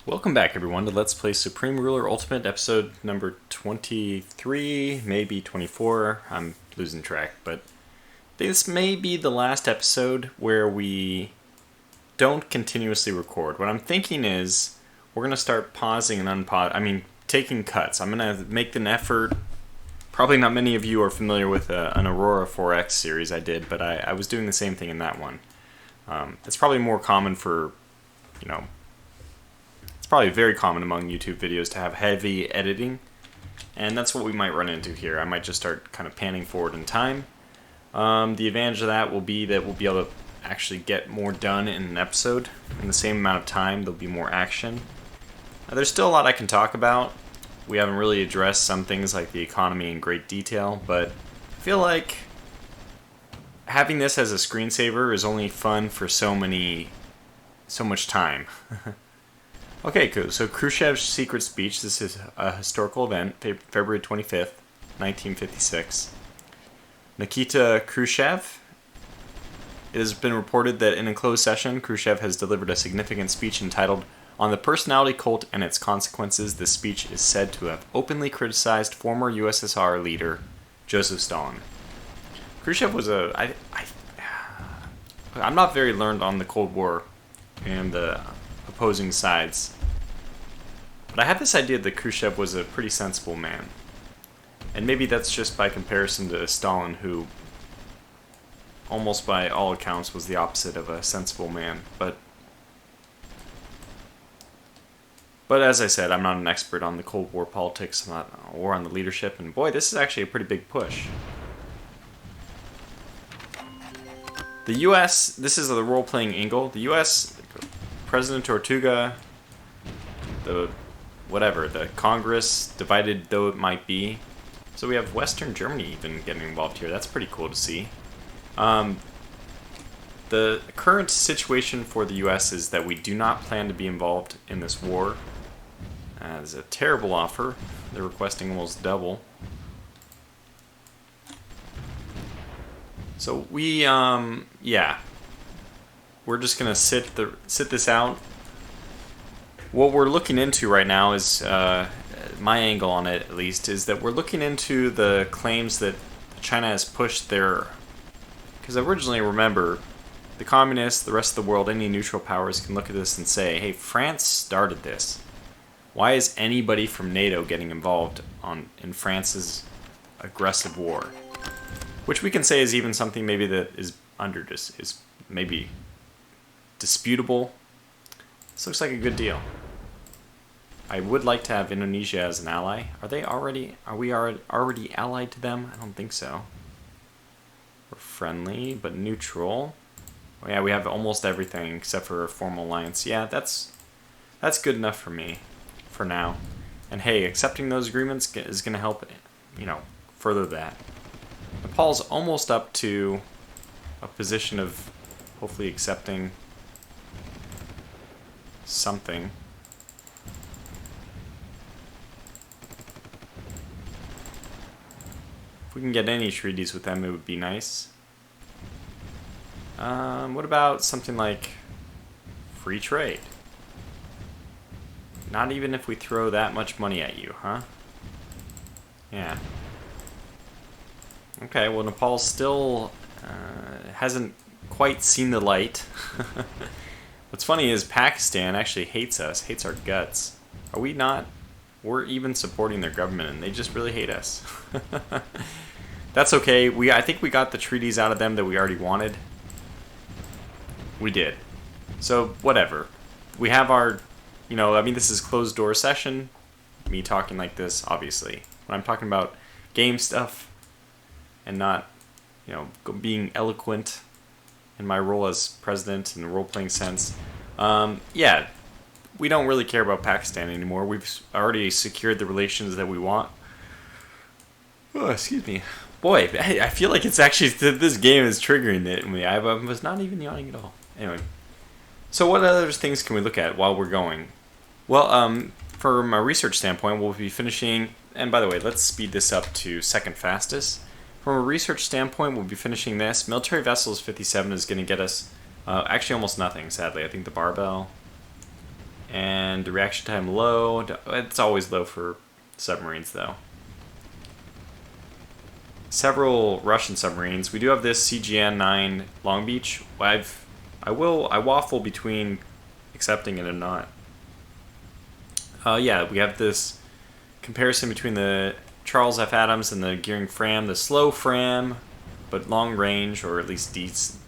Welcome back, everyone, to Let's Play Supreme Ruler Ultimate, episode number 23, maybe 24. I'm losing track, but this may be the last episode where we don't continuously record. What I'm thinking is we're going to start pausing and taking cuts. I'm going to make an effort. Probably not many of you are familiar with an Aurora 4X series I did, but I was doing the same thing in that one. It's probably more common for, probably very common among YouTube videos to have heavy editing, and that's what we might run into here. I might just start kind of panning forward in time. The advantage of that will be that we'll be able to actually get more done in an episode in the same amount of time. There'll be more action. There's still a lot I can talk about. We haven't really addressed some things like the economy in great detail, but I feel like having this as a screensaver is only fun for so much time. Okay, cool. So Khrushchev's secret speech. This is a historical event, February 25th, 1956. Nikita Khrushchev. It has been reported that in a closed session, Khrushchev has delivered a significant speech entitled "On the Personality Cult and Its Consequences." This speech is said to have openly criticized former USSR leader Joseph Stalin. Khrushchev was I'm not very learned on the Cold War and the opposing sides, but I have this idea that Khrushchev was a pretty sensible man, and maybe that's just by comparison to Stalin, who almost by all accounts was the opposite of a sensible man. But as I said, I'm not an expert on the Cold War politics, or on the leadership, and boy, this is actually a pretty big push. The U.S., this is the role-playing angle. The U.S., President Tortuga, the Congress, divided though it might be. So we have Western Germany even getting involved here. That's pretty cool to see. The current situation for the U.S. is that we do not plan to be involved in this war. It's a terrible offer. They're requesting almost double. So we, we're just gonna sit this out. What we're looking into right now is, my angle on it at least, is that we're looking into the claims that China has pushed their... Because originally, remember, the communists, the rest of the world, any neutral powers can look at this and say, hey, France started this. Why is anybody from NATO getting involved in France's aggressive war? Which we can say is even something maybe that is is maybe disputable. This looks like a good deal. I would like to have Indonesia as an ally. Are we already allied to them? I don't think so. We're friendly, but neutral. Oh yeah, we have almost everything except for a formal alliance. Yeah, that's good enough for me, for now. And hey, accepting those agreements is going to help, further that. Nepal's almost up to a position of hopefully accepting something. If we can get any treaties with them, it would be nice. What about something like free trade? Not even if we throw that much money at you, huh? Yeah. Okay, well, Nepal still hasn't quite seen the light. What's funny is Pakistan actually hates us, hates our guts. Are we not? We're even supporting their government, and they just really hate us. That's okay. I think we got the treaties out of them that we already wanted. We did. So, whatever. We have our, this is closed door session. Me talking like this, obviously. When I'm talking about game stuff, and not, being eloquent in my role as president in the role-playing sense. Yeah, we don't really care about Pakistan anymore. We've already secured the relations that we want. Oh, excuse me. Boy, I feel like it's actually, this game is triggering it in me. I was not even yawning at all. Anyway, so what other things can we look at while we're going? Well, from a research standpoint, we'll be finishing, and by the way, let's speed this up to second fastest. From a research standpoint, we'll be finishing this. Military Vessels 57 is going to get us actually almost nothing, sadly. I think the barbell. And And the reaction time low. It's always low for submarines, though. Several Russian submarines. We do have this CGN-9 Long Beach. I waffle between accepting it and not. Yeah, we have this comparison between the Charles F. Adams and the Gearing Fram, the slow Fram, but long range, or at least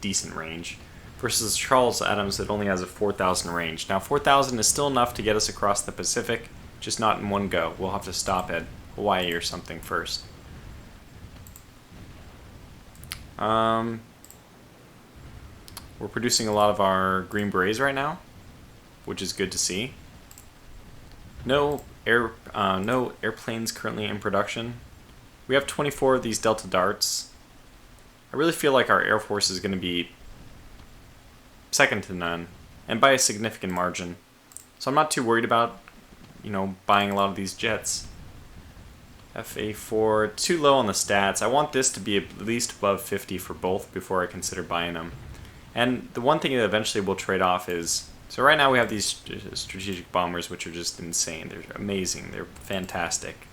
decent range, versus Charles Adams that only has a 4,000 range. Now, 4,000 is still enough to get us across the Pacific, just not in one go. We'll have to stop at Hawaii or something first. We're producing a lot of our Green Berets right now, which is good to see. No airplanes currently in production. We have 24 of these Delta Darts. I really feel like our Air Force is going to be second to none, and by a significant margin. So I'm not too worried about, buying a lot of these jets. FA4, too low on the stats. I want this to be at least above 50 for both before I consider buying them. And the one thing that eventually we'll trade off is, so right now we have these strategic bombers, which are just insane. They're amazing. They're fantastic.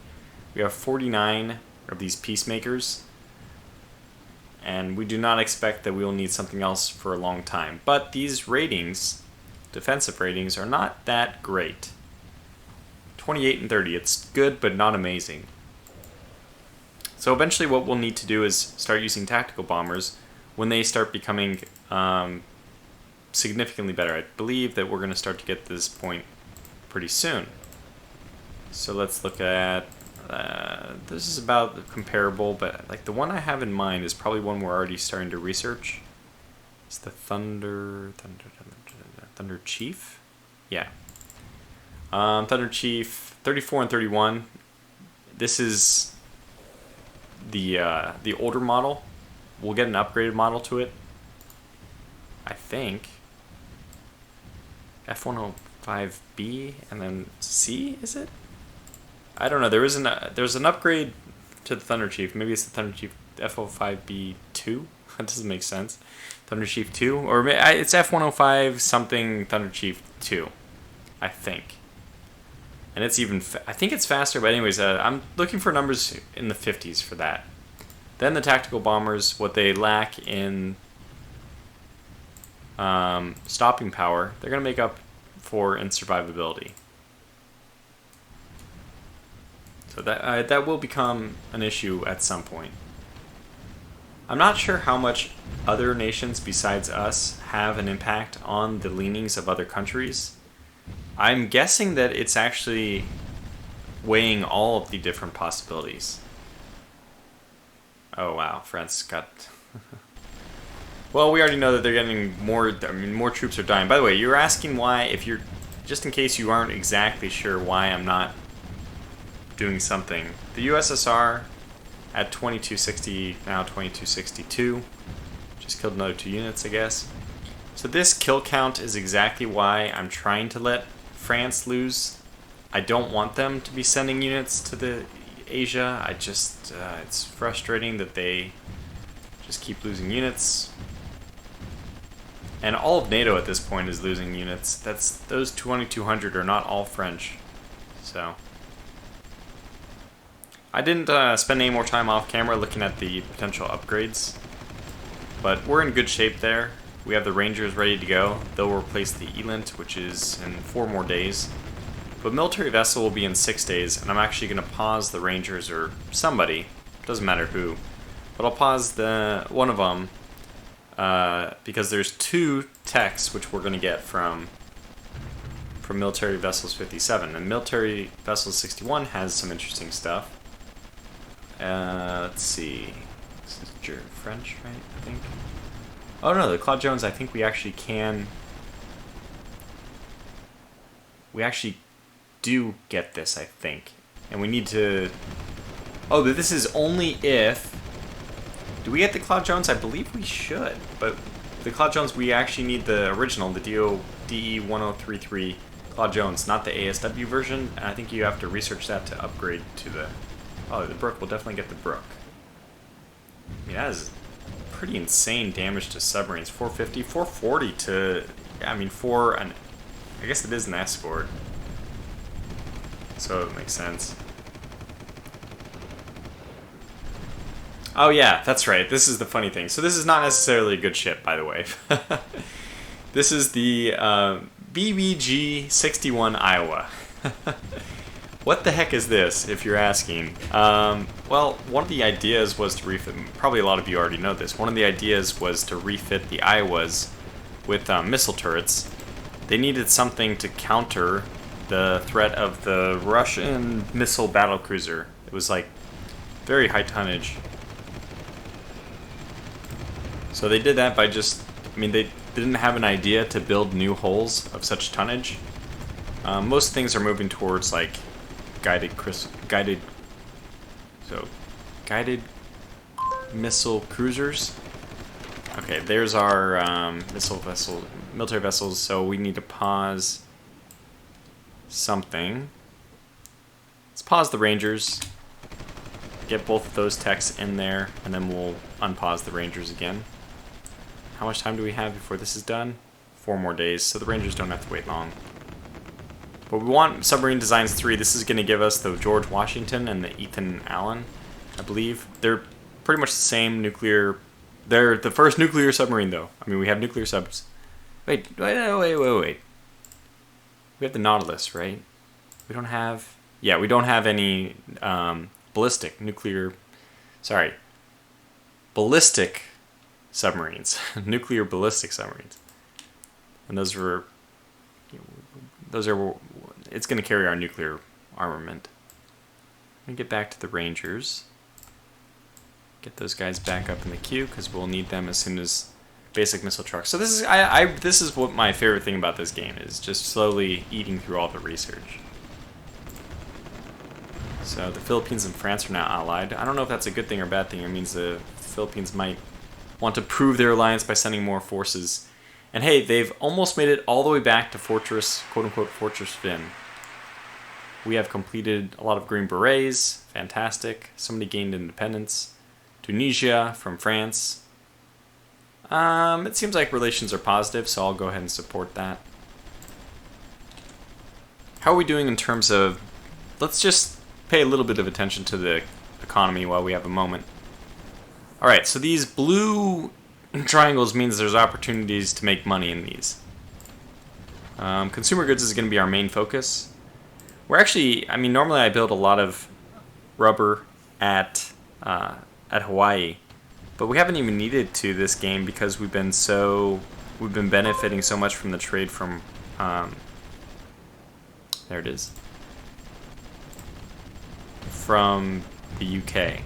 We have 49 of these peacemakers, and we do not expect that we will need something else for a long time. But these ratings, defensive ratings, are not that great. 28 and 30. It's good, but not amazing. So eventually what we'll need to do is start using tactical bombers when they start becoming significantly better. I believe that we're going to start to get to this point pretty soon. So let's look at, this is about comparable, but like the one I have in mind is probably one we're already starting to research. It's the Thunder Chief? Yeah. Thunder Chief 34 and 31. This is the older model. We'll get an upgraded model to it, I think. F105B and then C, is it? I don't know. There's an upgrade to the Thunder Chief. Maybe it's the Thunder Chief F05B2. That doesn't make sense. Thunder Chief 2, or it's F105 something Thunder Chief 2, I think. And it's even, I think it's faster, but anyways, I'm looking for numbers in the 50s for that. Then the tactical bombers, what they lack in stopping power, they're going to make up for in survivability. So that will become an issue at some point. I'm not sure how much other nations besides us have an impact on the leanings of other countries. I'm guessing that it's actually weighing all of the different possibilities. Oh wow, France got... Well, we already know that they're getting more, more troops are dying. By the way, you're asking why, just in case you aren't exactly sure why I'm not doing something. The USSR at 2260, now 2262. Just killed another 2 units, I guess. So this kill count is exactly why I'm trying to let France lose. I don't want them to be sending units to the Asia. I just, it's frustrating that they just keep losing units. And all of NATO at this point is losing units. Those 2200 are not all French. So I didn't spend any more time off camera looking at the potential upgrades, but we're in good shape there. We have the Rangers ready to go. They'll replace the Elent, which is in 4 more days. But military vessel will be in 6 days, and I'm actually going to pause the Rangers, or somebody, doesn't matter who, but I'll pause one of them because there's 2 techs which we're going to get from military vessels 57, and military vessel 61 has some interesting stuff. Let's see, this is French, right? I think. Oh no, the Claude Jones, I think we actually do get this, I think. And we need to... Oh, but this is only if... Do we get the Claude Jones? I believe we should. But the Claude Jones, we actually need the original, the DE1033 Claude Jones, not the ASW version. And I think you have to research that to upgrade to the... Oh, the Brook. We'll definitely get the Brook. I mean, that is pretty insane damage to submarines. 450, 440 to... I mean, I guess it is an escort. so it makes sense. Oh yeah, that's right. This is the funny thing. So this is not necessarily a good ship, by the way. This is the BBG-61 Iowa. What the heck is this, if you're asking? Well, one of the ideas was to refit, probably a lot of you already know this, one of the ideas was to refit the Iowas with missile turrets. They needed something to counter the threat of the Russian missile battlecruiser. It was like very high tonnage. So they did that by just, I mean, they didn't have an idea to build new hulls of such tonnage. Most things are moving towards like guided missile cruisers. Okay, there's our military vessels. So we need to pause something. Let's pause the Rangers. Get both of those techs in there, and then we'll unpause the Rangers again. How much time do we have before this is done? 4 more days, so the Rangers don't have to wait long. But we want Submarine Designs 3. This is going to give us the George Washington and the Ethan Allen, I believe. They're pretty much the same nuclear... They're the first nuclear submarine, though. I mean, we have nuclear subs. Wait. We have the Nautilus, right? We don't have... Yeah, we don't have any ballistic submarines. Nuclear ballistic submarines. And those are... It's going to carry our nuclear armament. Let me get back to the Rangers. Get those guys back up in the queue because we'll need them as soon as basic missile trucks. So this is this is what my favorite thing about this game is, just slowly eating through all the research. So the Philippines and France are now allied. I don't know if that's a good thing or bad thing. It means the Philippines might want to prove their alliance by sending more forces. And hey, they've almost made it all the way back to Fortress, quote-unquote, Fortress Finn. We have completed a lot of Green Berets. Fantastic. Somebody gained independence. Tunisia from France. It seems like relations are positive, so I'll go ahead and support that. How are we doing in terms of... Let's just pay a little bit of attention to the economy while we have a moment. Alright, so these blue triangles means there's opportunities to make money in these. Consumer goods is going to be our main focus. We're actually, I mean, normally I build a lot of rubber at Hawaii, but we haven't even needed to this game because we've been benefiting so much from the trade from, there it is, from the UK.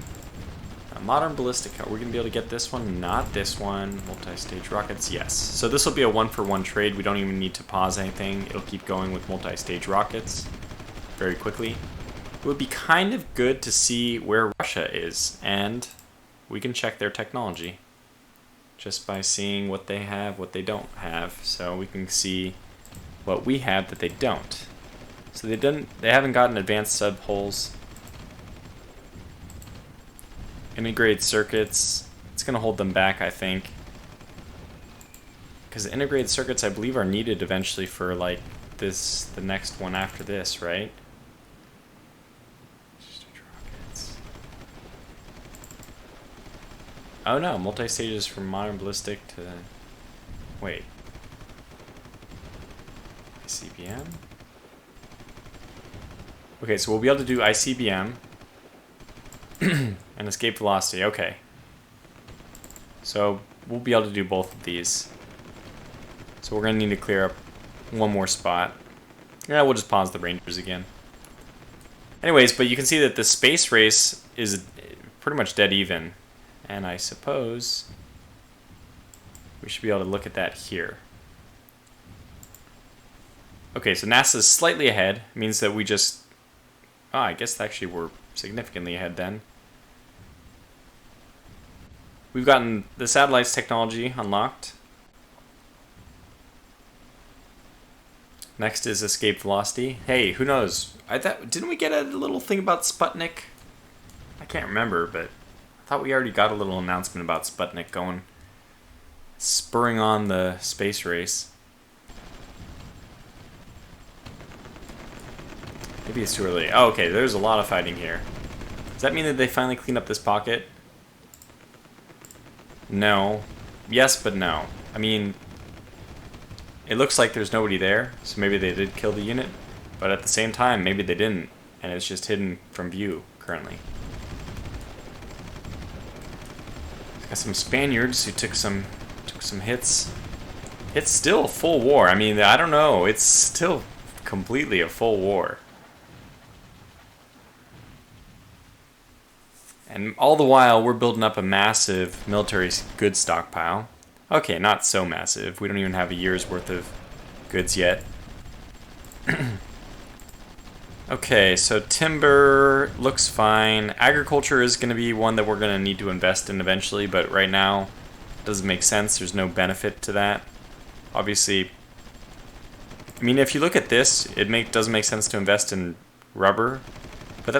Modern ballistic, are we going to be able to get this one? Not this one. Multi-stage rockets, yes. So this will be a 1-for-1 trade. We don't even need to pause anything. It'll keep going with multi-stage rockets very quickly. It would be kind of good to see where Russia is, and we can check their technology just by seeing what they have, what they don't have. So we can see what we have that they don't. So they haven't gotten advanced sub-hulls. Integrated circuits, it's going to hold them back, I think. Because the integrated circuits, I believe, are needed eventually for, like, the next one after this, right? Oh no, multi-stages from modern ballistic to... Wait. ICBM? Okay, so we'll be able to do ICBM. And escape velocity, okay. So we'll be able to do both of these. So we're going to need to clear up one more spot. Yeah, we'll just pause the Rangers again. Anyways, but you can see that the space race is pretty much dead even. And I suppose we should be able to look at that here. Okay, so NASA's slightly ahead. It means that we just... Oh, I guess actually we're significantly ahead then. We've gotten the satellites technology unlocked. Next is escape velocity. Hey, who knows? Didn't we get a little thing about Sputnik? I can't remember, but I thought we already got a little announcement about Sputnik going, spurring on the space race. Maybe it's too early. Oh, okay, there's a lot of fighting here. Does that mean that they finally cleaned up this pocket? No. Yes, but no. I mean, it looks like there's nobody there, so maybe they did kill the unit. But at the same time, maybe they didn't, and it's just hidden from view currently. Got some Spaniards who took some hits. It's still a full war. I mean, I don't know. It's still completely a full war. And all the while, we're building up a massive military goods stockpile. Okay, not so massive. We don't even have a year's worth of goods yet. Okay, so timber looks fine. Agriculture is going to be one that we're going to need to invest in eventually, but right now it doesn't make sense. There's no benefit to that. Obviously, I mean, if you look at this, it doesn't make sense to invest in rubber, but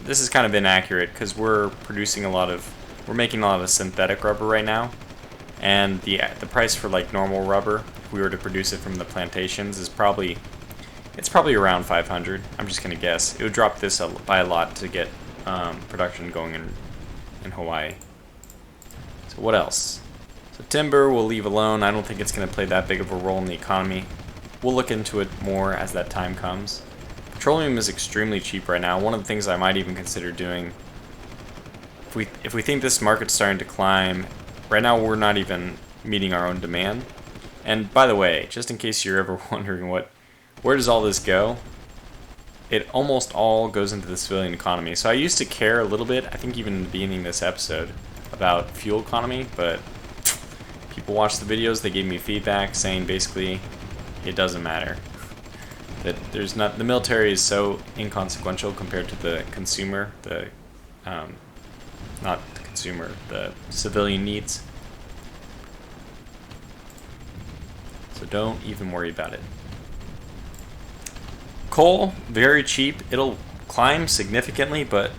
this is kind of inaccurate because we're making a lot of synthetic rubber right now, and the price for like normal rubber, if we were to produce it from the plantations, is probably around 500. I'm just gonna guess. It would drop this by a lot to get production going in Hawaii. So what else? So timber we'll leave alone. I don't think it's gonna play that big of a role in the economy. We'll look into it more as that time comes. Petroleum is extremely cheap right now. One of the things I might even consider doing, if we think this market's starting to climb, right now we're not even meeting our own demand. And by the way, just in case you're ever wondering where does all this go? It almost all goes into the civilian economy. So I used to care a little bit, I think even in the beginning of this episode, about fuel economy, but people watched the videos, they gave me feedback saying basically it doesn't matter. That the military is so inconsequential compared to the consumer, not the consumer, the civilian needs. So don't even worry about it. Coal, very cheap. It'll climb significantly, but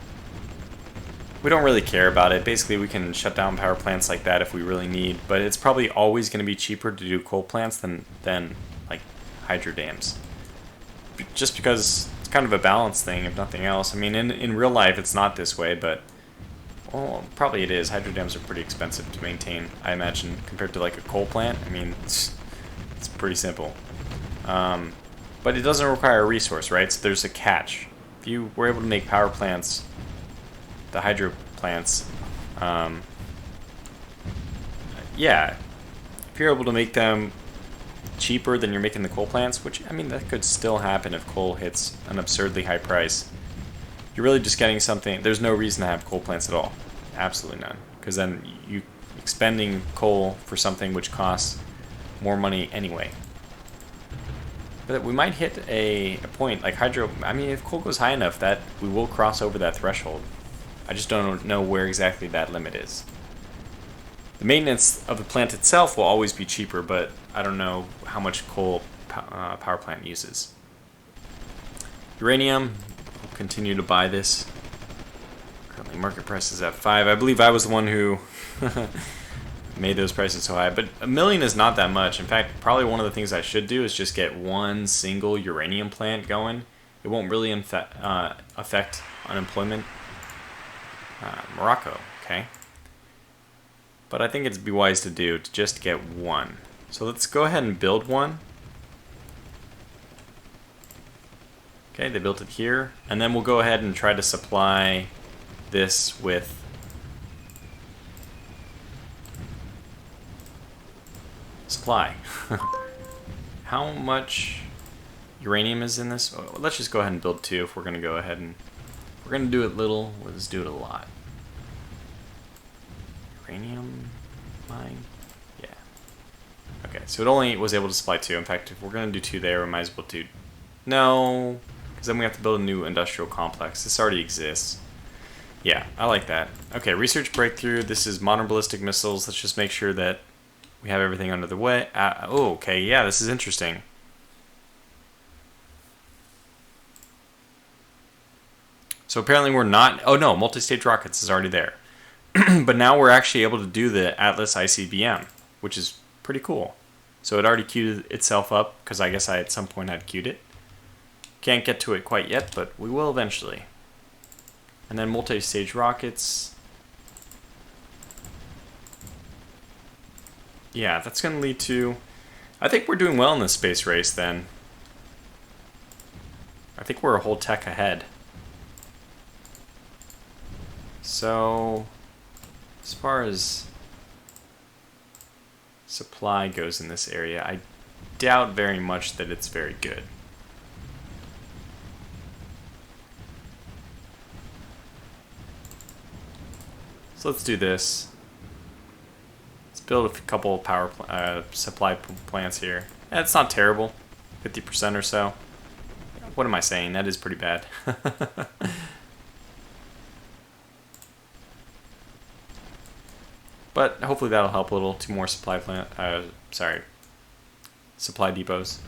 we don't really care about it. Basically, we can shut down power plants like that if we really need, but it's probably always going to be cheaper to do coal plants than like hydro dams. Just because it's kind of a balance thing, if nothing else. I mean, in real life, it's not this way, but well, probably it is. Hydro dams are pretty expensive to maintain, I imagine, compared to like a coal plant. I mean, it's pretty simple. But it doesn't require a resource, right? So there's a catch. If you were able to make power plants, the hydro plants, yeah, if you're able to make them cheaper than you're making the coal plants, which, I mean, that could still happen if coal hits an absurdly high price, you're really just getting something. There's no reason to have coal plants at all. Absolutely none. Because then you expending coal for something which costs more money anyway. But we might hit a point like hydro. I mean, if coal goes high enough, that we will cross over that threshold. I just don't know where exactly that limit is. The maintenance of the plant itself will always be cheaper, but I don't know how much coal power plant uses. Uranium, we'll continue to buy this. Currently market price is at 5. I believe I was the one who made those prices so high, but $1 million is not that much. In fact, probably one of the things I should do is just get one single uranium plant going. It won't really affect unemployment. Morocco, okay. But I think it'd be wise to just get one. So let's go ahead and build one. Okay, they built it here. And then we'll go ahead and try to supply this with supply. How much uranium is in this? Oh, let's just go ahead and build 2 if we're going to go ahead and... If we're going to do it little, let's do it a lot. Uranium mine? Yeah. Okay, so it only was able to supply 2. In fact, if we're going to do 2 there, we might as well do... No, because then we have to build a new industrial complex. This already exists. Yeah, I like that. Okay, research breakthrough. This is modern ballistic missiles. Let's just make sure that we have everything under the way. Oh, okay, yeah, this is interesting. So apparently we're not... Oh no, multi-stage rockets is already there. But now we're actually able to do the Atlas ICBM, which is pretty cool. So it already queued itself up, because I guess I at some point had queued it. Can't get to it quite yet, but we will eventually. And then multi-stage rockets. Yeah, that's going to lead to... I think we're doing well in this space race then. I think we're a whole tech ahead. So, as far as supply goes in this area, I doubt very much that it's very good. So let's do this. Let's build a couple power supply plants here. It's not terrible, 50% or so. What am I saying? That is pretty bad. But hopefully that'll help a little. 2 more supply supply depots.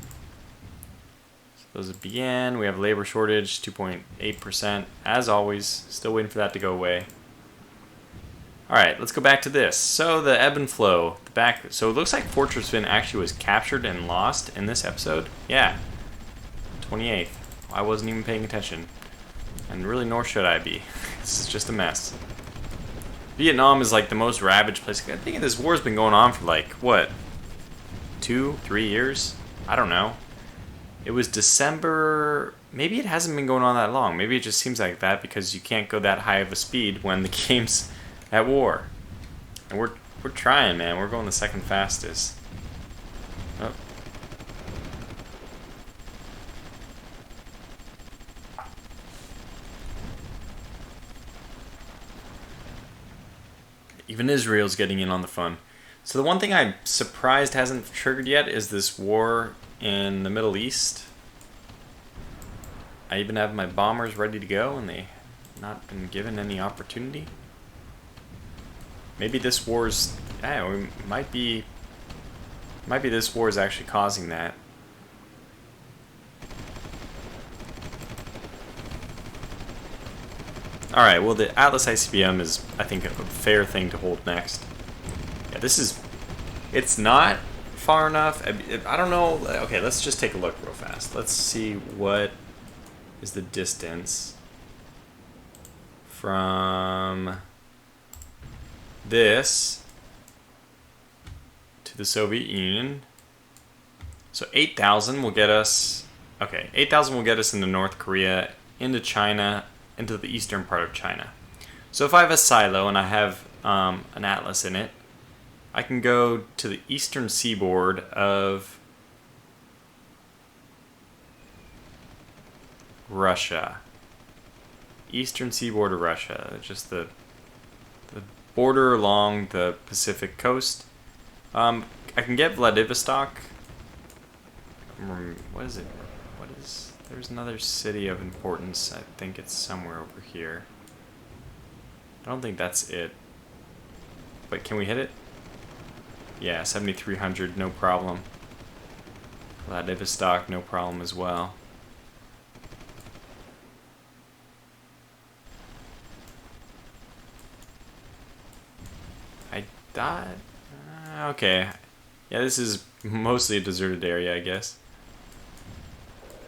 So those have began. We have labor shortage, 2.8%. As always, still waiting for that to go away. Alright, let's go back to this. So the ebb and flow. So it looks like Fortress Finn actually was captured and lost in this episode. Yeah. 28th. I wasn't even paying attention. And really, nor should I be. This is just a mess. Vietnam is like the most ravaged place. I think this war's been going on for like, what? 2-3 years? I don't know. It was December... Maybe it hasn't been going on that long. Maybe it just seems like that because you can't go that high of a speed when the game's at war. And we're trying, man. We're going the second fastest. Oh. Even Israel's getting in on the fun. So the one thing I'm surprised hasn't triggered yet is this war in the Middle East. I even have my bombers ready to go and they've not been given any opportunity. Maybe this war's... might be this war is actually causing that. Alright, well the Atlas ICBM is, I think, a fair thing to hold next. Yeah, this is... It's not far enough. I don't know... Okay, let's just take a look real fast. Let's see what is the distance from this to the Soviet Union. So 8,000 will get us... Okay, 8,000 will get us into North Korea, into China, into the eastern part of China. So if I have a silo and I have an atlas in it, I can go to the eastern seaboard of Russia. Eastern seaboard of Russia, just the border along the Pacific coast. I can get Vladivostok. What is it? There's another city of importance. I think it's somewhere over here. I don't think that's it. But can we hit it? Yeah, 7,300, no problem. Vladivostok, no problem as well. I died. Okay. Yeah, this is mostly a deserted area, I guess.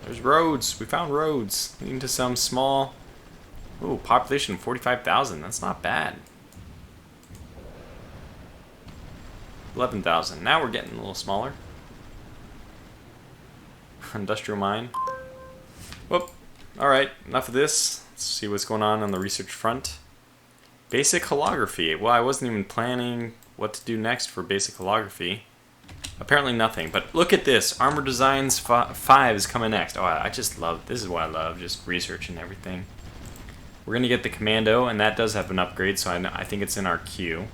There's roads. We found roads leading to some small... Ooh, population 45,000. That's not bad. 11,000. Now we're getting a little smaller. Industrial mine. Whoop. Alright, enough of this. Let's see what's going on the research front. Basic holography. Well, I wasn't even planning what to do next for basic holography. Apparently nothing, but look at this. Armor Designs 5 is coming next. Oh, I just love, this is what I love, just researching everything. We're going to get the Commando, and that does have an upgrade, so I think it's in our queue.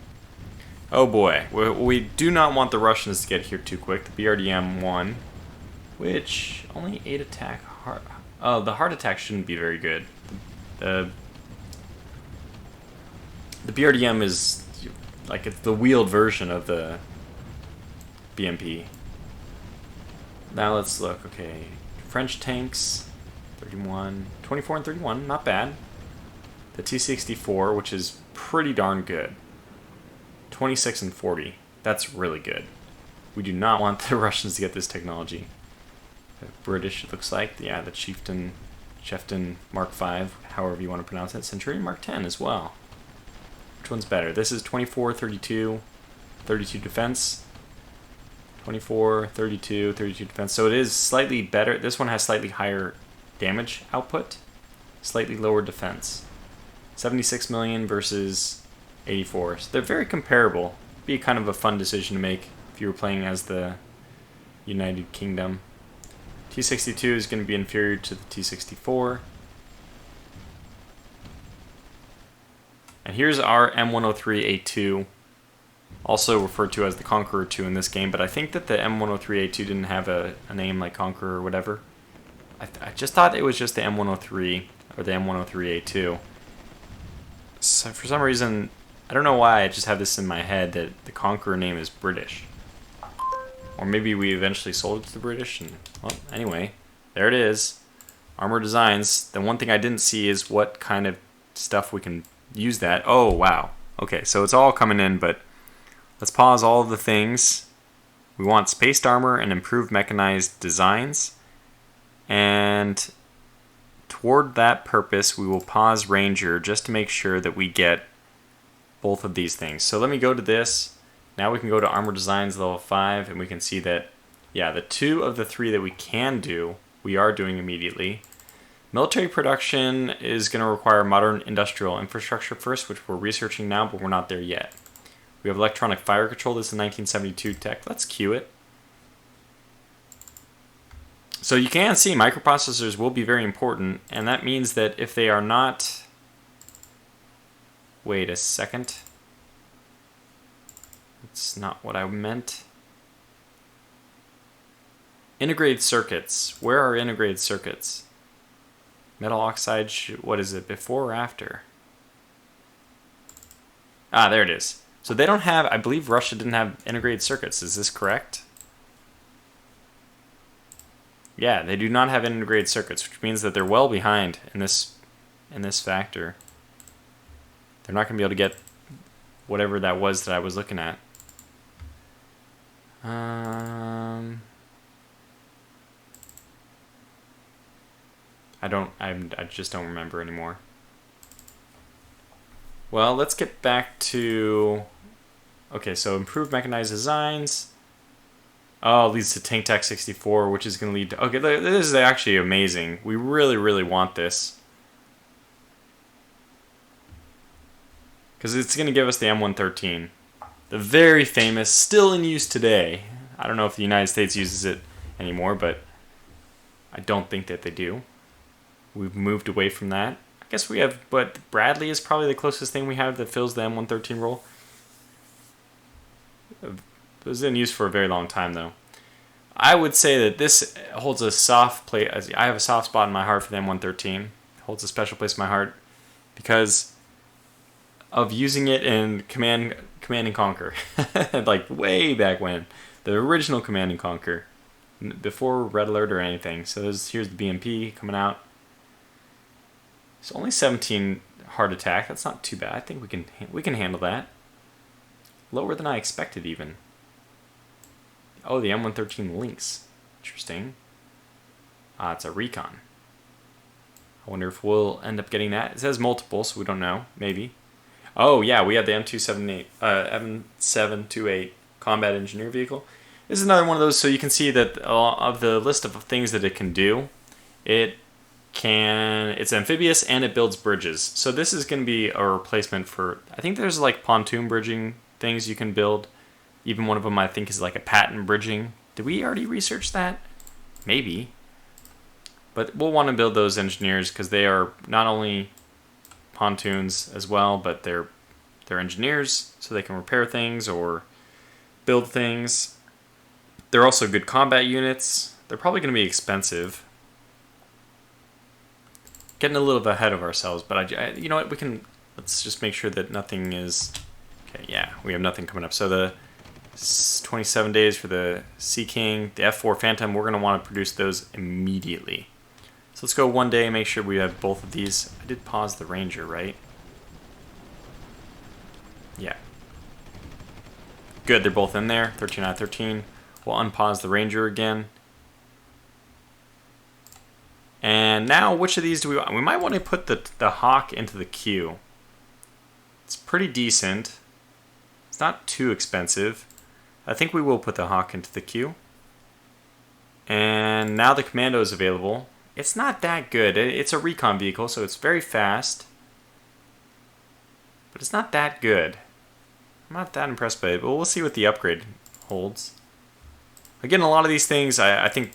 Oh boy, we do not want the Russians to get here too quick. The BRDM 1, which only 8 attack, oh, the heart attack shouldn't be very good. The BRDM is like it's the wheeled version of the BMP. Now let's look. Okay, French tanks, 31, 24 and 31, not bad. The T-64, which is pretty darn good. 26 and 40, that's really good. We do not want the Russians to get this technology. British, it looks like. Yeah, the Chieftain Mark V, however you want to pronounce it. Centurion Mark 10 as well. Which one's better? This is 24, 32, 32 defense. 24, 32, 32 defense. So it is slightly better. This one has slightly higher damage output, slightly lower defense. 76 million versus 84. So they're very comparable. Be kind of a fun decision to make if you were playing as the United Kingdom. T62 is going to be inferior to the T64. And here's our M103A2, also referred to as the Conqueror 2 in this game, but I think that the M103A2 didn't have a name like Conqueror or whatever. I just thought it was just the M103 or the M103A2. So for some reason, I don't know why, I just have this in my head that the Conqueror name is British. Or maybe we eventually sold it to the British, and well, anyway, there it is. Armor designs. The one thing I didn't see is what kind of stuff we can use that. Oh, wow. Okay, so it's all coming in, but let's pause all of the things. We want spaced armor and improved mechanized designs. And toward that purpose, we will pause Ranger just to make sure that we get both of these things. So let me go to this. Now we can go to Armor Designs level 5, and we can see that, yeah, the 2 of the 3 that we can do, we are doing immediately. Military production is going to require modern industrial infrastructure first, which we're researching now, but we're not there yet. We have electronic fire control. This is 1972 tech. Let's queue it. So you can see microprocessors will be very important, and that means that if they are not... Wait a second. That's not what I meant. Integrated circuits. Where are integrated circuits? Metal oxide, what is it, before or after? Ah, there it is. So they don't have, I believe Russia didn't have integrated circuits. Is this correct? Yeah, they do not have integrated circuits, which means that they're well behind in this factor. They're not going to be able to get whatever that was that I was looking at. I just don't remember anymore. Well, let's get back to... Okay, so improved mechanized designs. Oh, leads to Tank Tech 64, which is going to lead to... Okay, this is actually amazing. We really, really want this. Because it's going to give us the M113. The very famous, still in use today. I don't know if the United States uses it anymore, but I don't think that they do. We've moved away from that. I guess we have, but Bradley is probably the closest thing we have that fills the M113 role. It was in use for a very long time, though. I would say that this holds a soft place. I have a soft spot in my heart for the M113. It holds a special place in my heart because of using it in Command and Conquer, like way back when, the original Command and Conquer, before Red Alert or anything. So here's the BMP coming out. It's only 17 hard attack. That's not too bad. I think we can handle that. Lower than I expected, even. Oh, the M113 Lynx. Interesting. It's a recon. I wonder if we'll end up getting that. It says multiple, so we don't know. Maybe. Oh, yeah, we have the M728 combat engineer vehicle. This is another one of those, so you can see that of the list of things that it can do, it's amphibious and it builds bridges. So this is going to be a replacement for, I think there's like pontoon bridging things you can build. Even one of them I think is like a patent bridging. Did we already research that? Maybe. But we'll want to build those engineers because they are not only pontoons as well, but they're engineers, so they can repair things or build things. They're also good combat units. They're probably going to be expensive. Getting a little bit ahead of ourselves, but you know what? Let's just make sure that nothing is... Okay, yeah, we have nothing coming up. So the 27 days for the Sea King, the F4 Phantom, we're going to want to produce those immediately. So let's go one day and make sure we have both of these. I did pause the Ranger, right? Yeah. Good, they're both in there. 13 out of 13. We'll unpause the Ranger again. And now, which of these do we want? We might want to put the Hawk into the queue. It's pretty decent. It's not too expensive. I think we will put the Hawk into the queue. And now the Commando is available. It's not that good. It's a recon vehicle, so it's very fast. But it's not that good. I'm not that impressed by it, but we'll see what the upgrade holds. Again, a lot of these things, I think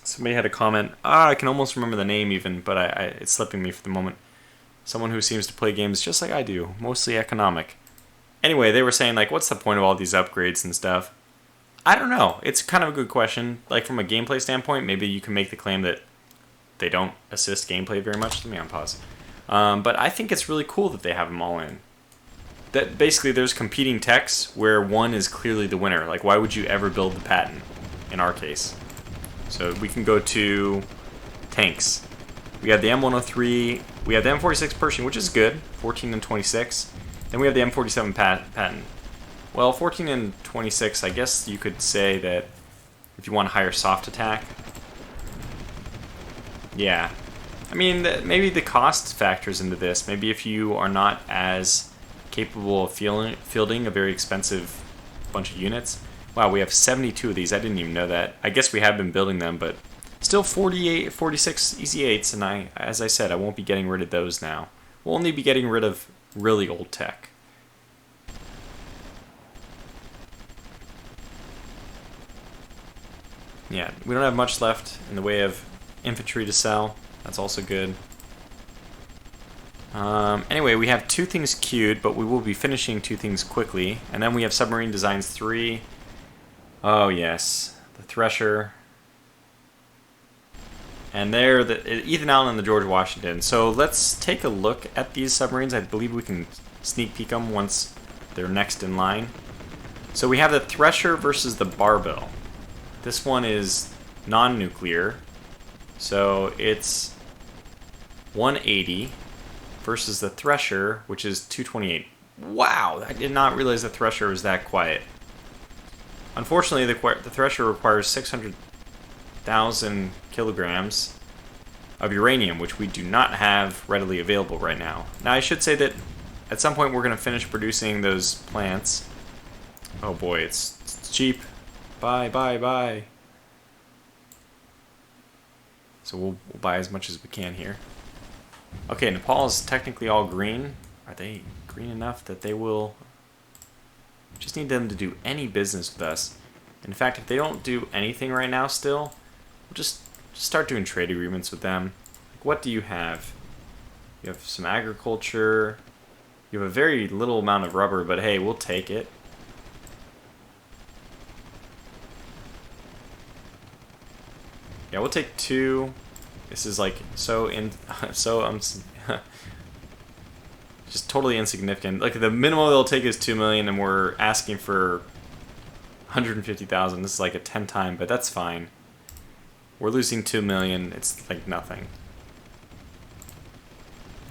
somebody had a comment. I can almost remember the name even, but it's slipping me for the moment. Someone who seems to play games just like I do, mostly economic. Anyway, they were saying, like, what's the point of all these upgrades and stuff? I don't know. It's kind of a good question. Like, from a gameplay standpoint, maybe you can make the claim that they don't assist gameplay very much. Let me unpause. But I think it's really cool that they have them all in. That basically there's competing techs where one is clearly the winner. Like, why would you ever build the Patton in our case? So we can go to tanks. We have the M103. We have the M46 Pershing, which is good, 14 and 26. Then we have the M47 Patton. Well, 14 and 26, I guess you could say that if you want a higher soft attack. Yeah. I mean, maybe the cost factors into this. Maybe if you are not as capable of fielding a very expensive bunch of units. Wow, we have 72 of these. I didn't even know that. I guess we have been building them, but still 46 Easy 8s, and as I said, I won't be getting rid of those now. We'll only be getting rid of really old tech. Yeah, we don't have much left in the way of infantry to sell. That's also good. Anyway, we have 2 things queued, but we will be finishing 2 things quickly. And then we have Submarine Designs 3. Oh, yes. The Thresher. And there, the Ethan Allen and the George Washington. So let's take a look at these submarines. I believe we can sneak peek them once they're next in line. So we have the Thresher versus the Barbell. This one is non-nuclear. So it's 180 versus the Thresher, which is 228. Wow, I did not realize the Thresher was that quiet. Unfortunately, the Thresher requires 600,000 kilograms of uranium, which we do not have readily available right now. Now, I should say that at some point we're going to finish producing those plants. Oh boy, it's cheap. Buy, buy, buy. So we'll buy as much as we can here. Okay, Nepal is technically all green. Are they green enough that they will... Just need them to do any business with us. In fact, if they don't do anything right now still, we'll just start doing trade agreements with them. Like, what do you have? You have some agriculture. You have a very little amount of rubber, but hey, we'll take it. Yeah, we'll take 2. This is like just totally insignificant. Like, the minimum they'll take is 2 million, and we're asking for 150,000. This is like a 10 time, but that's fine. We're losing 2 million. It's like nothing.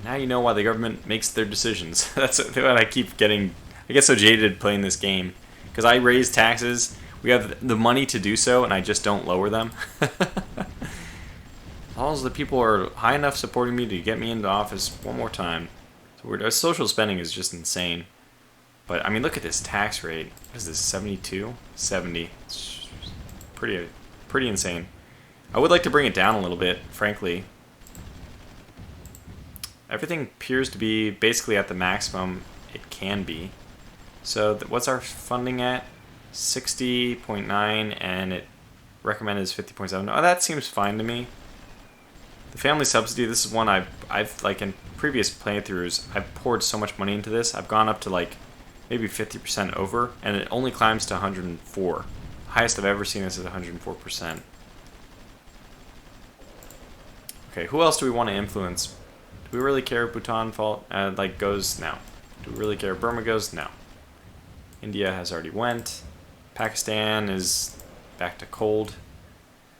Now you know why the government makes their decisions. That's what I keep getting. I get so jaded playing this game because I raise taxes. We have the money to do so, and I just don't lower them. All of the people are high enough supporting me to get me into office one more time. So our social spending is just insane. But, I mean, look at this tax rate. What is this, 72? 70. It's pretty insane. I would like to bring it down a little bit, frankly. Everything appears to be basically at the maximum it can be. So what's our funding at? 60.9, and it recommended is 50.7. Oh, that seems fine to me. The family subsidy, this is one I've like in previous playthroughs, I've poured so much money into this. I've gone up to like maybe 50% over, and it only climbs to 104. Highest I've ever seen this is 104%. Okay, who else do we want to influence? Do we really care if Bhutan goes? No. Do we really care if Burma goes? No. India has already went. Pakistan is back to cold.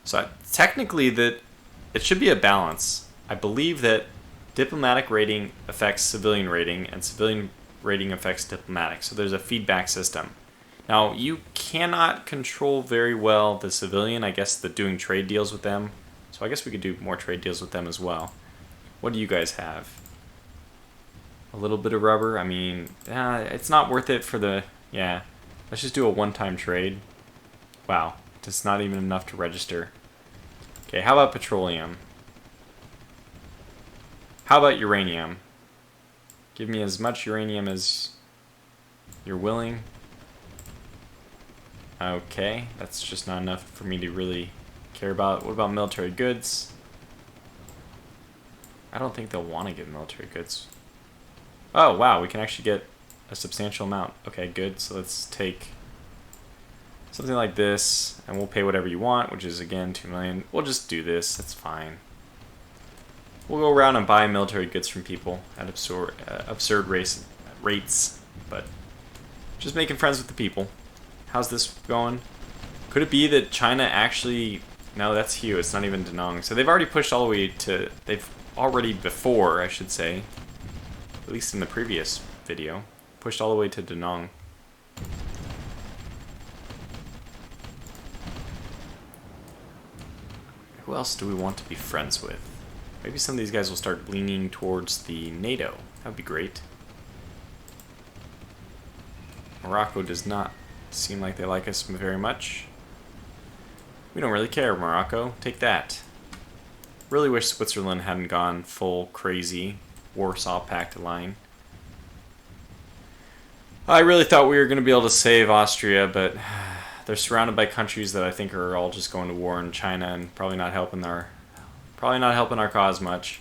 So technically it should be a balance. I believe that diplomatic rating affects civilian rating, and civilian rating affects diplomatic. So there's a feedback system. Now, you cannot control very well the civilian, I guess, the doing trade deals with them. So I guess we could do more trade deals with them as well. What do you guys have? A little bit of rubber. I mean, it's not worth it for the... Yeah. Let's just do a one-time trade. Wow. It's not even enough to register. Okay, how about petroleum? How about uranium? Give me as much uranium as you're willing. Okay, that's just not enough for me to really care about. What about military goods? I don't think they'll want to get military goods. Oh, wow, we can actually get a substantial amount. Okay, good. So let's take something like this, and we'll pay whatever you want, which is, again, 2 million. We'll just do this. That's fine. We'll go around and buy military goods from people at absurd rates, but just making friends with the people. How's this going? Could it be that China actually... No, that's Hue. It's not even Danong. So they've already pushed all the way to... They've already before, I should say, at least in the previous video, pushed all the way to Danong. Who else do we want to be friends with? Maybe some of these guys will start leaning towards the NATO. That would be great. Morocco does not seem like they like us very much. We don't really care, Morocco. Take that. Really wish Switzerland hadn't gone full crazy Warsaw Pact line. I really thought we were going to be able to save Austria, but they're surrounded by countries that I think are all just going to war in China and probably not helping our cause much.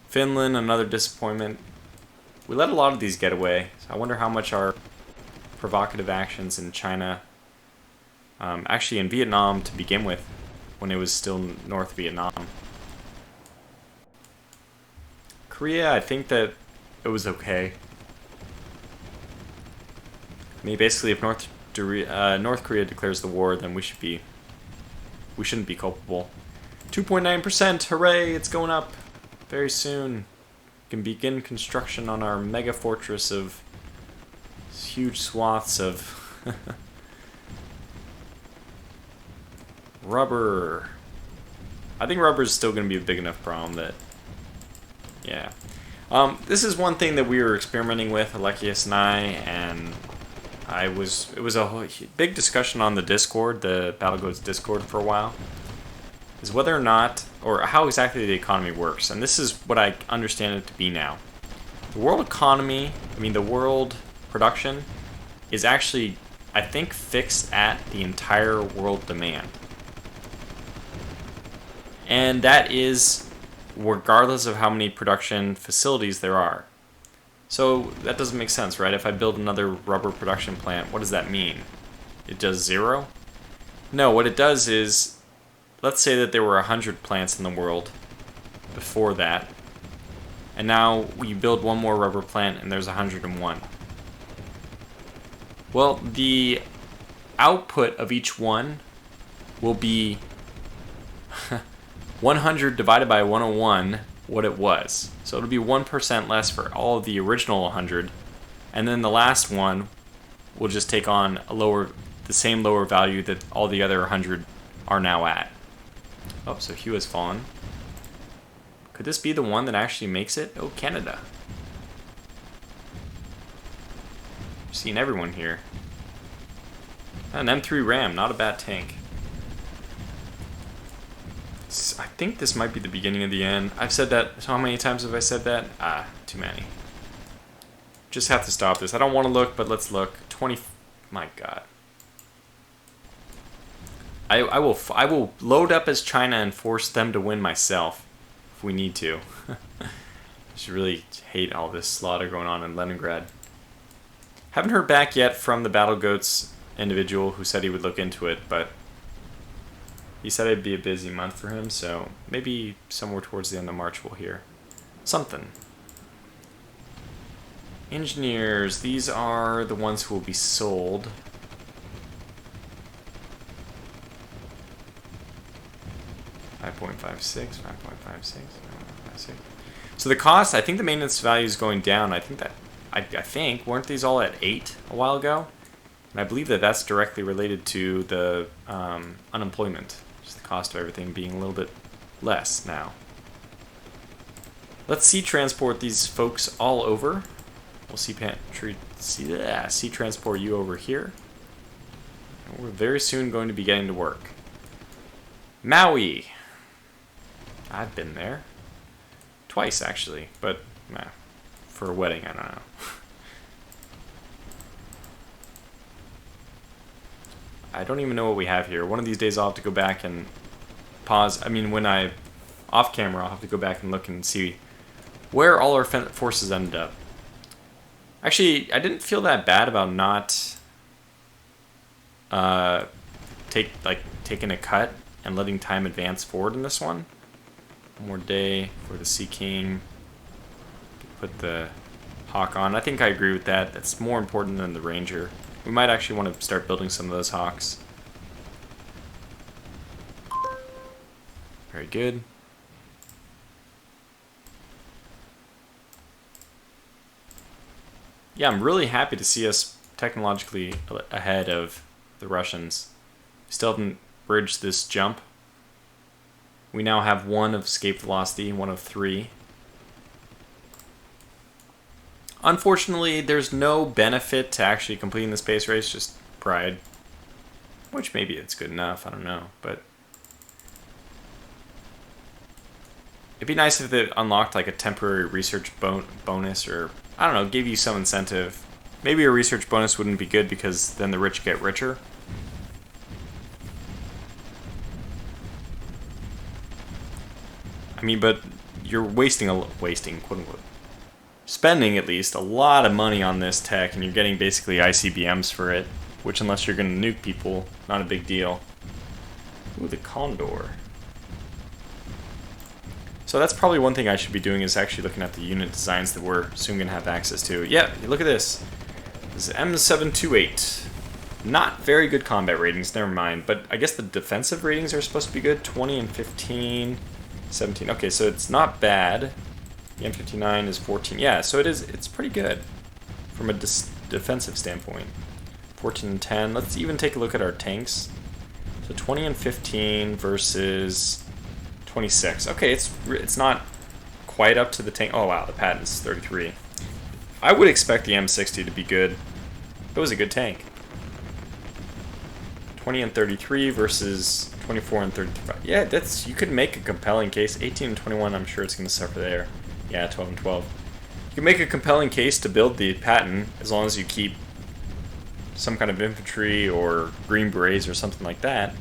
Finland, another disappointment. We let a lot of these get away. So I wonder how much our provocative actions in China, actually in Vietnam to begin with, when it was still North Vietnam. Korea, I think that it was okay. I mean, basically, if North Korea declares the war, then we shouldn't be culpable. 2.9%, hooray! It's going up very soon. We can begin construction on our mega fortress of huge swaths of rubber. I think rubber is still going to be a big enough problem that, yeah. This is one thing that we were experimenting with, Alekius and I, and it was a big discussion on the Discord, the BattleGoats Discord for a while, is whether or not, or how exactly the economy works. And this is what I understand it to be now. The world economy, the world production, is actually, I think, fixed at the entire world demand. And that is regardless of how many production facilities there are. So that doesn't make sense, right? If I build another rubber production plant, what does that mean? It does 0? No, what it does is, let's say that there were 100 plants in the world before that, and now you build one more rubber plant and there's 101. Well, the output of each one will be 100 divided by 101, what it was. So it'll be 1% less for all of the original 100, and then the last one will just take on the same lower value that all the other 100 are now at. Oh, so Hue has fallen. Could this be the one that actually makes it? Oh, Canada. I've seen everyone here. An M3 Ram, not a bad tank. I think this might be the beginning of the end. I've said that, so how many times have I said that? Too many. Just have to stop this. I don't want to look, but let's look. 20, my God. I will load up as China and force them to win myself, if we need to. I just really hate all this slaughter going on in Leningrad. Haven't heard back yet from the BattleGoats individual who said he would look into it, but he said it'd be a busy month for him, so maybe somewhere towards the end of March we'll hear something. Engineers, these are the ones who will be sold. $5.56, $5.56. So the cost, I think the maintenance value is going down. I think, weren't these all at 8 a while ago? And I believe that that's directly related to the unemployment. Just the cost of everything being a little bit less now. Let's sea transport these folks all over. We'll sea transport you over here. And we're very soon going to be getting to work. Maui. I've been there. Twice, actually. But, nah, for a wedding, I don't know. I don't even know what we have here. One of these days I'll have to go back and pause. I mean, when I... off camera, I'll have to go back and look and see where all our forces ended up. Actually, I didn't feel that bad about not taking a cut and letting time advance forward in this one. One more day for the Sea King. Put the Hawk on. I think I agree with that. That's more important than the Ranger. We might actually want to start building some of those Hawks. Very good. Yeah, I'm really happy to see us technologically ahead of the Russians. Still haven't bridged this jump. We now have 1 of escape velocity, 1 of 3. Unfortunately, there's no benefit to actually completing the space race, just pride. Which maybe it's good enough, I don't know, but... it'd be nice if it unlocked like a temporary research bonus, or, I don't know, gave you some incentive. Maybe a research bonus wouldn't be good because then the rich get richer. I mean, but you're wasting, quote unquote, spending at least a lot of money on this tech, and you're getting basically ICBMs for it, which unless you're going to nuke people, not a big deal. Ooh, the Condor. So that's probably one thing I should be doing, is actually looking at the unit designs that we're soon going to have access to. Yeah, look at this. This is M728. Not very good combat ratings, never mind. But I guess the defensive ratings are supposed to be good. 20 and 15, 17. Okay, so it's not bad. The M59 is 14. Yeah, so it's pretty good from a defensive standpoint. 14 and 10. Let's even take a look at our tanks. So 20 and 15 versus 26. Okay, it's not quite up to the tank. Oh wow, the patent's 33. I would expect the M60 to be good. It was a good tank. 20 and 33 versus 24 and 35. Yeah, you could make a compelling case. 18 and 21, I'm sure it's going to suffer there. Yeah, 12 and 12. You can make a compelling case to build the Patton as long as you keep some kind of infantry or Green Berets or something like that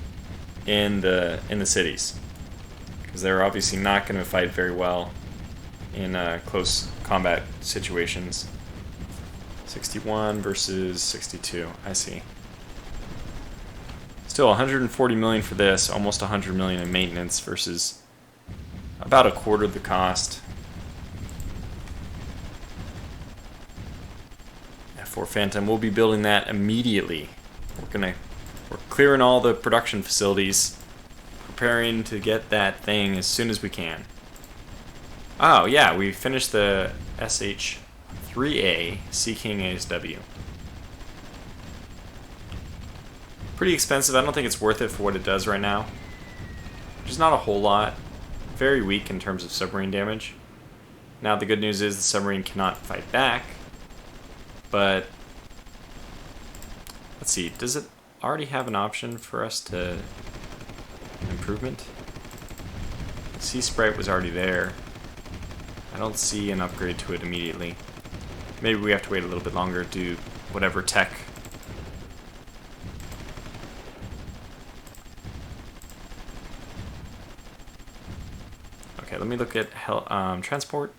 in the cities, because they're obviously not going to fight very well in close combat situations. 61 versus 62. I see. Still 140 million for this, almost 100 million in maintenance versus about a quarter of the cost. F4 Phantom, we'll be building that immediately. We're clearing all the production facilities, preparing to get that thing as soon as we can. Oh yeah, we finished the SH-3A Sea King ASW. Pretty expensive. I don't think it's worth it for what it does right now. Which is not a whole lot. Very weak in terms of submarine damage. Now the good news is the submarine cannot fight back. But let's see, does it already have an option for us to improvement? Sea Sprite was already there. I don't see an upgrade to it immediately. Maybe we have to wait a little bit longer to do whatever tech. Okay, let me look at transport.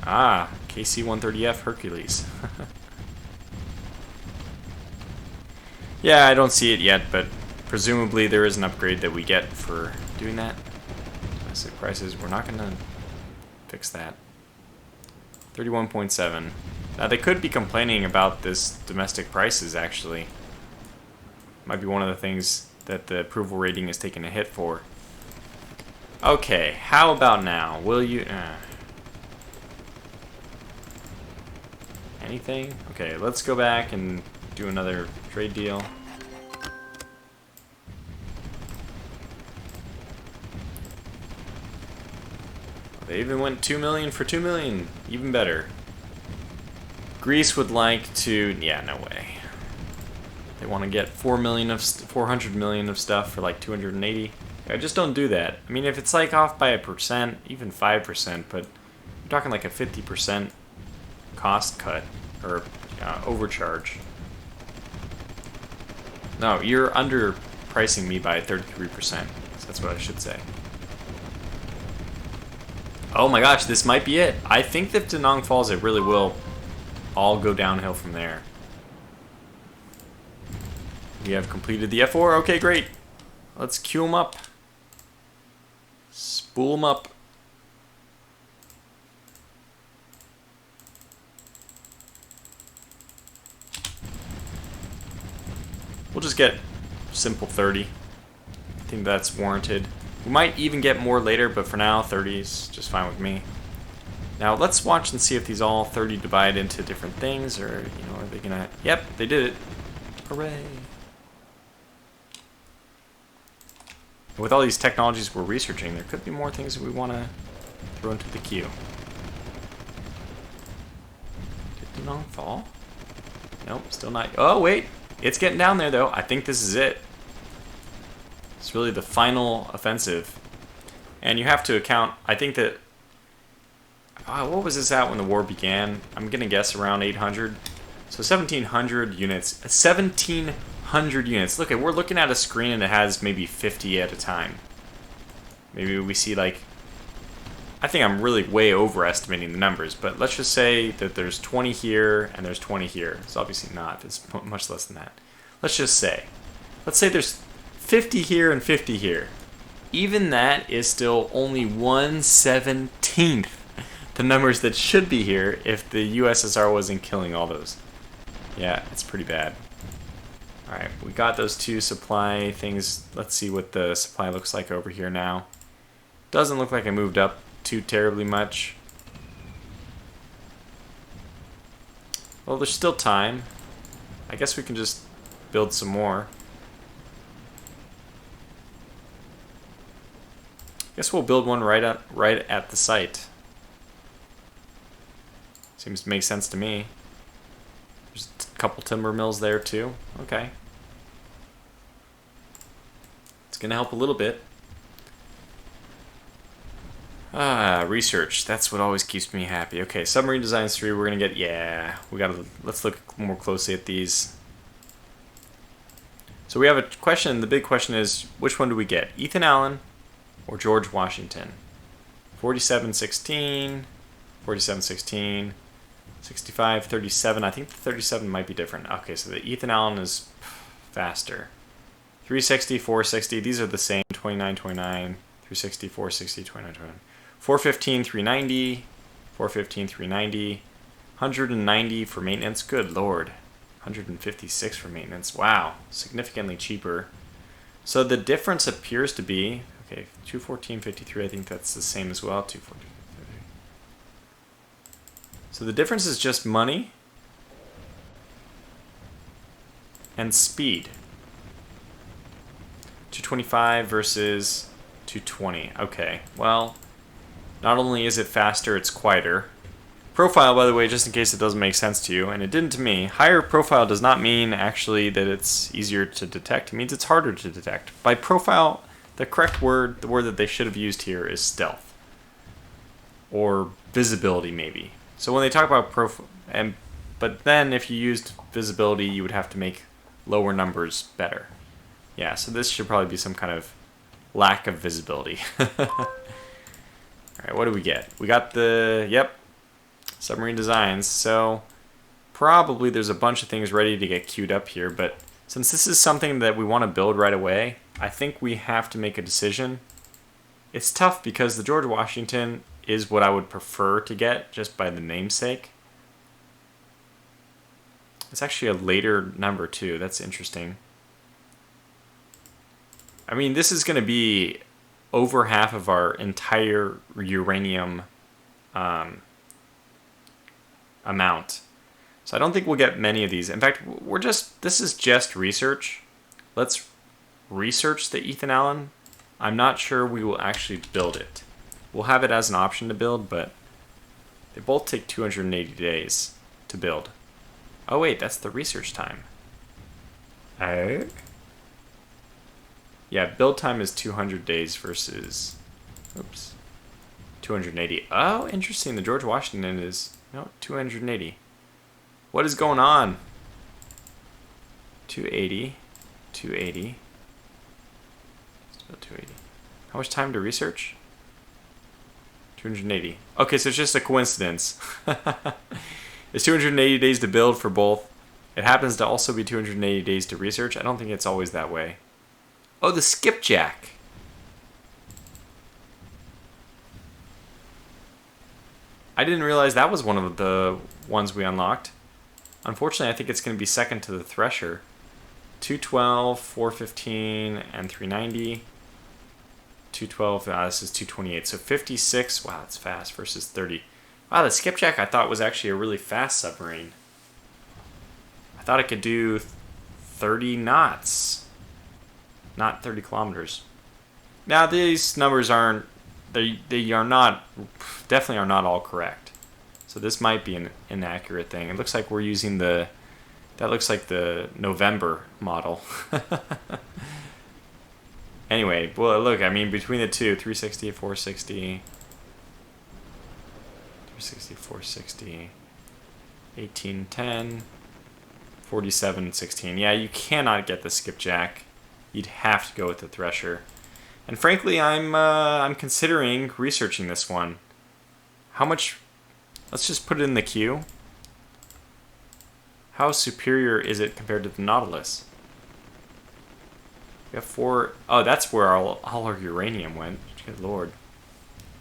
Ah, KC-130F Hercules. Yeah, I don't see it yet, but presumably there is an upgrade that we get for doing that. Domestic prices, we're not going to fix that. 31.7. Now, they could be complaining about this domestic prices, actually. Might be one of the things that the approval rating is taking a hit for. Okay, how about now? Will you... Anything? Okay, let's go back and do another trade deal. They even went 2 million for 2 million. Even better. Greece would like to... Yeah, no way. They want to get 400 million of stuff for like 280. I just don't do that. I mean, if it's like off by 1%, even 5%, but I'm talking like a 50% cost cut or overcharge. No, you're underpricing me by 33%. So that's what I should say. Oh my gosh, this might be it. I think that Da Nang Falls, it really will all go downhill from there. We have completed the F4. Okay, great. Let's queue them up. Spool them up. We'll just get simple 30. I think that's warranted. We might even get more later, but for now, 30 is just fine with me. Now, let's watch and see if these all 30 divide into different things, or, you know, are they gonna... Yep, they did it. Hooray. With all these technologies we're researching, there could be more things that we want to throw into the queue. Did Da Nang fall? Nope, still not. Oh, wait. It's getting down there, though. I think this is it. It's really the final offensive. And you have to account, I think that... what was this at when the war began? I'm going to guess around 800. So 1,700 units. 1,700 units. Look, we're looking at a screen and it has maybe 50 at a time. Maybe we see like... I think I'm really way overestimating the numbers, but let's just say that there's 20 here and there's 20 here. It's obviously not. It's much less than that. Let's just say. Let's say there's 50 here and 50 here. Even that is still only 1/17th the numbers that should be here if the USSR wasn't killing all those. Yeah, it's pretty bad. Alright, we got those two supply things. Let's see what the supply looks like over here now. Doesn't look like I moved up too terribly much. Well, there's still time. I guess we can just build some more. Guess we'll build one right at the site. Seems to make sense to me. There's a couple timber mills there too. Okay. It's gonna help a little bit. Research. That's what always keeps me happy. Okay, submarine designs 3. We're gonna get. Yeah, we gotta. Let's look more closely at these. So we have a question. The big question is, which one do we get? Ethan Allen or George Washington? 4716, 4716, 65, 37. I think the 37 might be different. Okay, so the Ethan Allen is faster. 360, 460. These are the same. 29, 29. 360, 460, 29, 29. 415, 390, 415, 390, 190 for maintenance. Good lord. 156 for maintenance. Wow. Significantly cheaper. So the difference appears to be, okay, 214.53, I think that's the same as well. 214.53. So the difference is just money and speed. 225 versus 220. Okay, well, not only is it faster, it's quieter. Profile, by the way, just in case it doesn't make sense to you, and it didn't to me, higher profile does not mean actually that it's easier to detect. It means it's harder to detect. By profile, the correct word, the word that they should have used here is stealth. Or visibility, maybe. So when they talk about profile, but then if you used visibility, you would have to make lower numbers better. Yeah, so this should probably be some kind of lack of visibility. Alright, what do we get? We got the, yep, submarine designs. So probably there's a bunch of things ready to get queued up here, but since this is something that we want to build right away, I think we have to make a decision. It's tough because the George Washington is what I would prefer to get just by the namesake. It's actually a later number too. That's interesting. I mean, this is going to be over half of our entire uranium amount. So I don't think we'll get many of these. In fact, this is just research. Let's research the Ethan Allen. I'm not sure we will actually build it. We'll have it as an option to build, but they both take 280 days to build. Oh wait, that's the research time. Oh? Yeah, build time is 200 days versus, oops, 280. Oh, interesting. The George Washington is, no, 280. What is going on? 280, 280, still 280. How much time to research? 280. Okay, so it's just a coincidence. It's 280 days to build for both. It happens to also be 280 days to research. I don't think it's always that way. Oh, the skipjack. I didn't realize that was one of the ones we unlocked. Unfortunately, I think it's going to be second to the Thresher. 212, 415, and 390. 212, this is 228. So 56, wow, that's fast, versus 30. Wow, the skipjack I thought was actually a really fast submarine. I thought it could do 30 knots. Not 30 kilometers. Now, these numbers aren't, they are not, definitely are not all correct. So this might be an inaccurate thing. It looks like we're using that looks like the November model. Anyway, well, look, I mean, between the two, 360, 460, 360, 460, 1810, 47, 16. Yeah, you cannot get the skipjack. You'd have to go with the Thresher. And frankly, I'm considering researching this one. How much? Let's just put it in the queue. How superior is it compared to the Nautilus? We have 4. Oh, that's where all our uranium went. Good lord.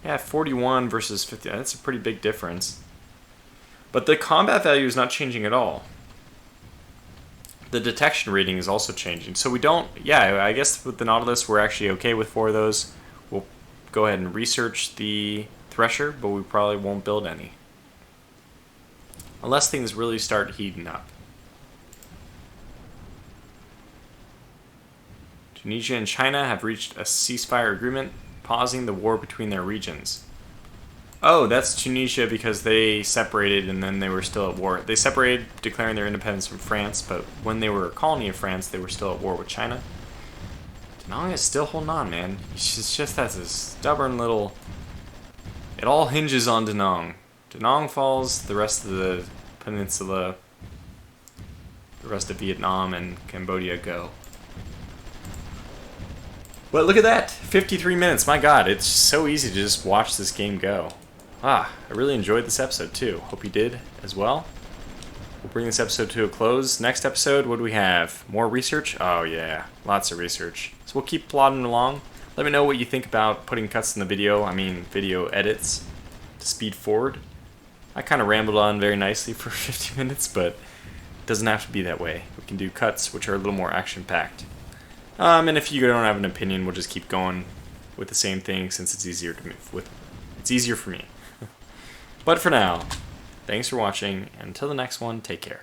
Yeah, 41 versus 50. That's a pretty big difference. But the combat value is not changing at all. The detection rating is also changing. So we don't... Yeah, I guess with the Nautilus, we're actually okay with 4 of those. We'll go ahead and research the Thresher, but we probably won't build any. Unless things really start heating up. Tunisia and China have reached a ceasefire agreement, pausing the war between their regions. Oh, that's Tunisia because they separated and then they were still at war. They separated, declaring their independence from France, but when they were a colony of France, they were still at war with China. Da Nang is still holding on, man. It's just that's a stubborn little... It all hinges on Da Nang. Da Nang falls, the rest of the peninsula, the rest of Vietnam and Cambodia go. But look at that, 53 minutes, my god, it's so easy to just watch this game go. I really enjoyed this episode too. Hope you did as well. We'll bring this episode to a close. Next episode, what do we have? More research? Oh yeah, lots of research. So we'll keep plodding along. Let me know what you think about putting cuts in the video, video edits, to speed forward. I kind of rambled on very nicely for 50 minutes, but it doesn't have to be that way. We can do cuts which are a little more action-packed. And if you don't have an opinion, we'll just keep going with the same thing since it's easier to move with. It's easier for me. But for now, thanks for watching, and until the next one, take care.